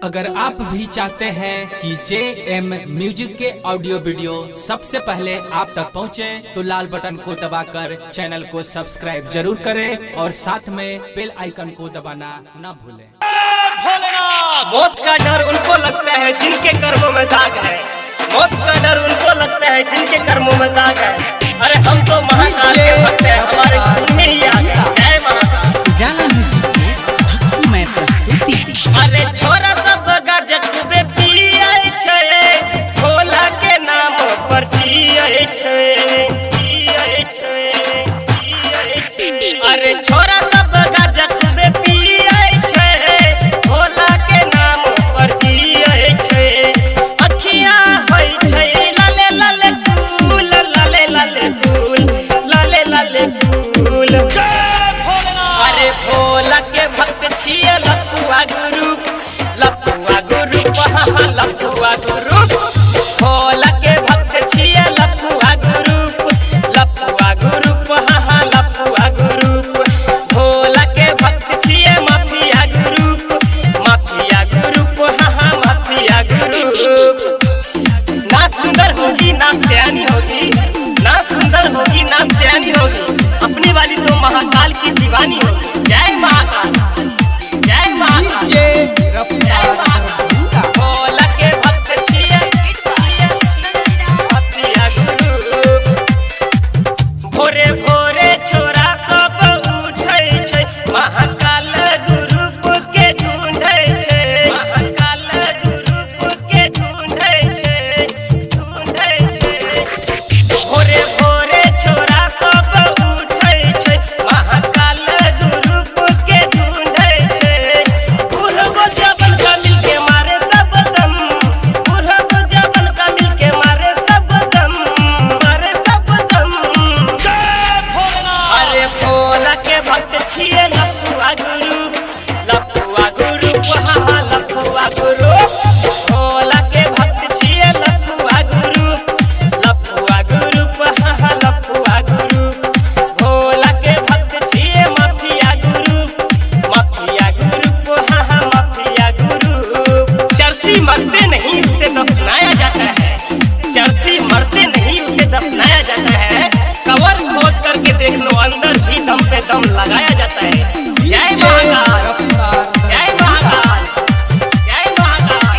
अगर आप भी चाहते हैं कि JM म्यूजिक के ऑडियो वीडियो सबसे पहले आप तक पहुंचे, तो लाल बटन को दबाकर चैनल को सब्सक्राइब जरूर करें और साथ में बेल आइकन को दबाना न भूलें। मौत का डर उनको लगता है जिनके कर्मों में दाग है। मौत का डर उनको लगता है जिनके कर्मों में दाग है। अरे हम तो महाकाल के भक्त हैं, हमारे खून में ही आ गया। जय महाकाल। जाला म्यूजिक की भक्तिमय प्रस्तुति। अरे छोरा सब गाज खूबे पिए छे, भोला के नाम पर जिए छे, जिए छे, जिए छे। अरे छोरा सब गाज खूबे पिए छे, भोला के नाम पर जिए छे। अखियां होई छे लाले लाले फूल, लाले लाले फूल, लाले लाले फूल। अरे भोला के भक्त छिए लपुआ गुरु, लपुआ गुरु, लपुआ गुरु। भोला के भक्त छिए लपुआ गुरु, लपुआ गुरु, लपुआ गुरु। भोला के भक्त छिए माफिया गुरु, माफिया गुरु, माफिया गुरु। ना सुंदर होगी ना सयानी होगी, ना सुंदर होगी ना सयानी होगी, अपनी वाली तो महाकाल की दीवानी होगी। जय महाकाल, जय महाकाल। भोला के भक्त छिए माफिया गुरु। भोरे भोरे छोरा सब उठै छै, महाकाल गुरु के ढूंढै छै, महाकाल गुरु के ढूंढै छै, ढूंढै छै। भोरे भोरे छोरा सब उठै छै, महाकाल गुरु के ढूंढै छै। बुढ़बो जवन का मिल के मारे सब दम, बुढ़बो जवन का मिल के मारे सब दम, मारे सब दम। अरे भोला के भक्त छिए लपुआ गुरु, लपुआ गुरु, लपुआ गुरु। भोला के भक्त छिए लपुआ गुरु, लपुआ गुरु, लपुआ गुरु। भोला के भक्त छिए माफिया गुरु, माफिया गुरु, माफिया गुरु। चर्सी मरते नहीं उसे दफनाया जाता है, चर्सी मरते नहीं उसे दफनाया जाता है। कवर खोद करके देख लो, अंदर भी दम पे दम लगाया जाता है। जय महाकाल, जय महाकाल, जय महाकाल।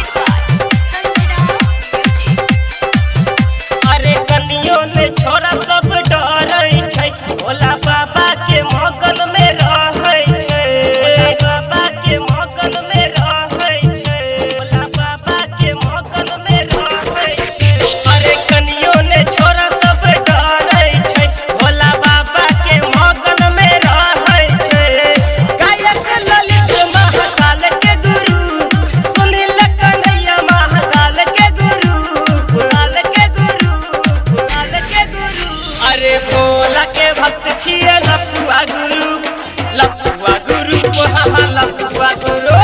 अरे कनियों ने छोरा सब डरै छै, भोला बाबा के मगन में रहै छै, भोला बाबा के मगन में रहै छै, भोला बाबा के मगन में रहै छै। अरे कनियों ने छोरा सब डरै छै, भोला बाबा के मगन में रहै छै। गायक ललित महाकाल के गुरु, सुनील कन्हैया महाकाल के गुरु, काल के गुरु, काल के गुरु। अरे भोला के भक्त छिए लपुआ गुरु, लपुआ गुरु, लपुआ गुरु।